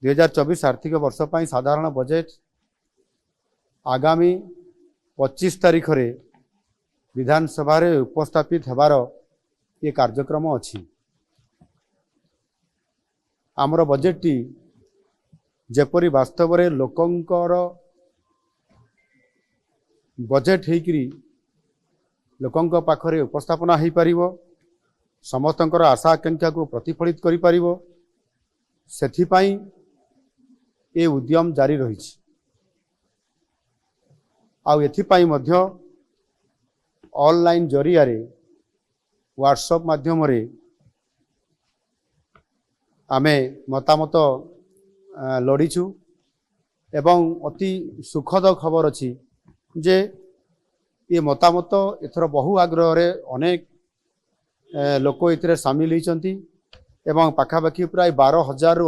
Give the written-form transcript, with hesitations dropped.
2024 आर्थिक वर्ष पर साधारण बजेट आगामी 25 तारीख रे विधानसभा रे उपस्थापित हेबार ये कार्यक्रम अछि। आमर बजेट टी जेपरी वास्तव रे लोकंकर बजेट हेकरी लोकंक पाखरे उपस्थापना हो पारिबो, समस्तंकर आशा आकांक्षा को प्रतिफलित करि पारिबो, सेथिपाई ए उद्यम जारी रही। आउ एथिपाई मध्य ऑनलाइन जरिया रे व्हाट्सएप माध्यम रे आमे मतामत लड़ीचु एवं अति सुखद खबर अछि जे ये मतामत एथर बहु आग्रह रे अनेक लोक इतरे सामिल होइचंती एवं पाखापाखि प्राय 12,000